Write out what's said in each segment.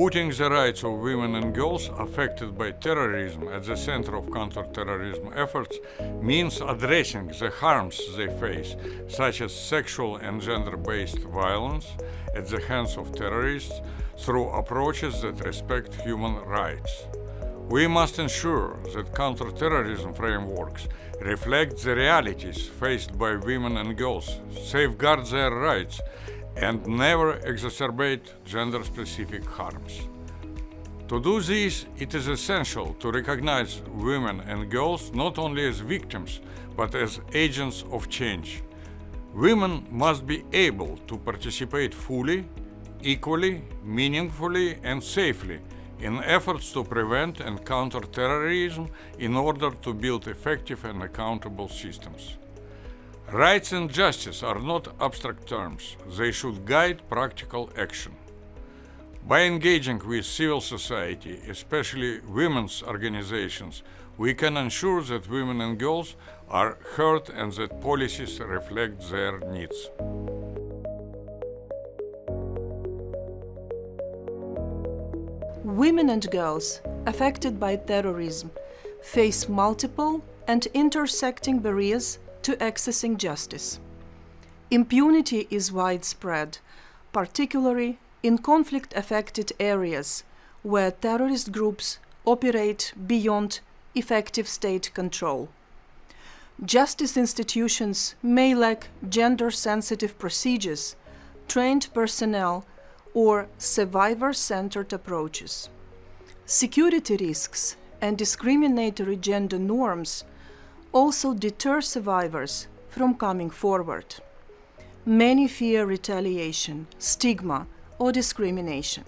Putting the rights of women and girls affected by terrorism at the center of counter-terrorism efforts means addressing the harms they face, such as sexual and gender-based violence at the hands of terrorists, through approaches that respect human rights. We must ensure that counter-terrorism frameworks reflect the realities faced by women and girls, safeguard their rights, and never exacerbate gender-specific harms. To do this, it is essential to recognize women and girls not only as victims, but as agents of change. Women must be able to participate fully, equally, meaningfully, and safely in efforts to prevent and counter terrorism in order to build effective and accountable systems. Rights and justice are not abstract terms. They should guide practical action. By engaging with civil society, especially women's organizations, we can ensure that women and girls are heard and that policies reflect their needs. Women and girls affected by terrorism face multiple and intersecting barriers to accessing justice. Impunity is widespread, particularly in conflict-affected areas where terrorist groups operate beyond effective state control. Justice institutions may lack gender-sensitive procedures, trained personnel, or survivor-centered approaches. Security risks and discriminatory gender norms also deter survivors from coming forward. Many fear retaliation, stigma, or discrimination.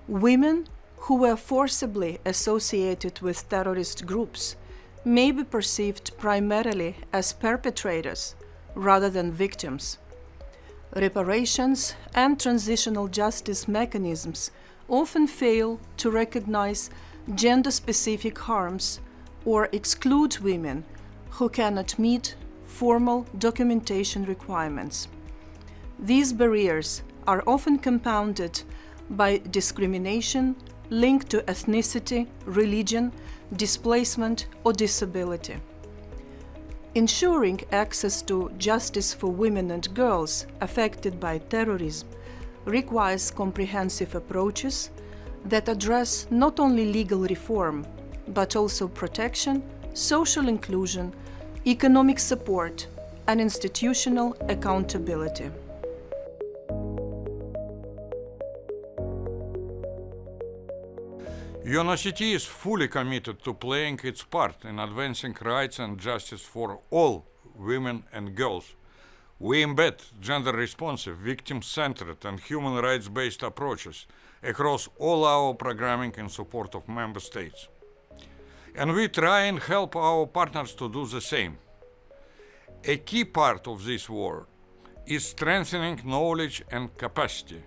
Women who were forcibly associated with terrorist groups may be perceived primarily as perpetrators rather than victims. Reparations and transitional justice mechanisms often fail to recognize gender-specific harms or exclude women who cannot meet formal documentation requirements. These barriers are often compounded by discrimination linked to ethnicity, religion, displacement, or disability. Ensuring access to justice for women and girls affected by terrorism requires comprehensive approaches that address not only legal reform, but also protection, social inclusion, economic support, and institutional accountability. UNOCT is fully committed to playing its part in advancing rights and justice for all women and girls. We embed gender-responsive, victim-centered, and human rights-based approaches across all our programming in support of member states. And we try and help our partners to do the same. A key part of this work is strengthening knowledge and capacity.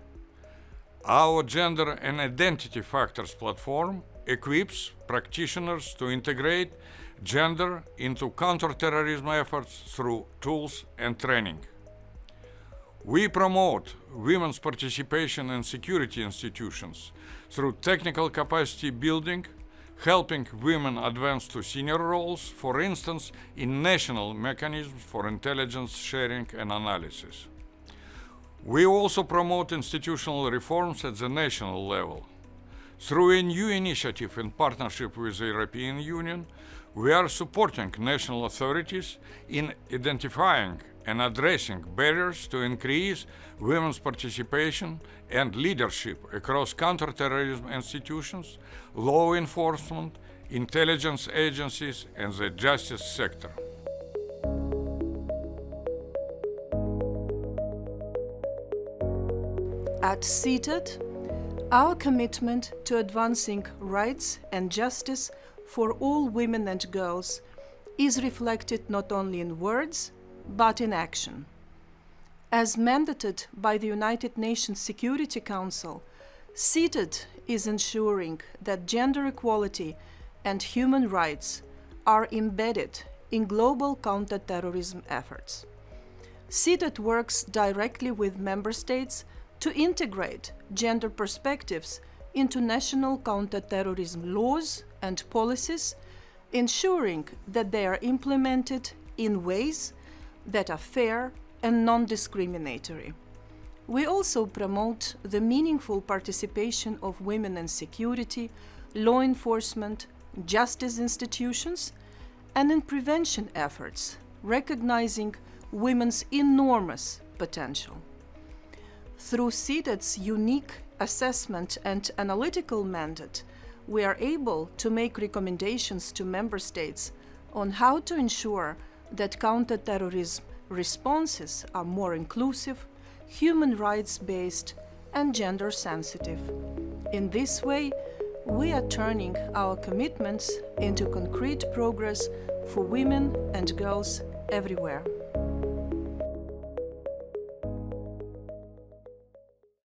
Our Gender and Identity Factors platform equips practitioners to integrate gender into counter-terrorism efforts through tools and training. We promote women's participation in security institutions through technical capacity building, helping women advance to senior roles, for instance, in national mechanisms for intelligence sharing and analysis. We also promote institutional reforms at the national level. Through a new initiative in partnership with the European Union, we are supporting national authorities in identifying and addressing barriers to increase women's participation and leadership across counter-terrorism institutions, law enforcement, intelligence agencies, and the justice sector. At CTED, our commitment to advancing rights and justice for all women and girls is reflected not only in words, but in action. As mandated by the United Nations Security Council, CTED is ensuring that gender equality and human rights are embedded in global counter-terrorism efforts. CTED works directly with member states to integrate gender perspectives into national counter-terrorism laws and policies, ensuring that they are implemented in ways that are fair and non-discriminatory. We also promote the meaningful participation of women in security, law enforcement, justice institutions, and in prevention efforts, recognizing women's enormous potential. Through CTED's unique assessment and analytical mandate, we are able to make recommendations to member states on how to ensure that counter-terrorism responses are more inclusive, human rights-based, and gender-sensitive. In this way, we are turning our commitments into concrete progress for women and girls everywhere.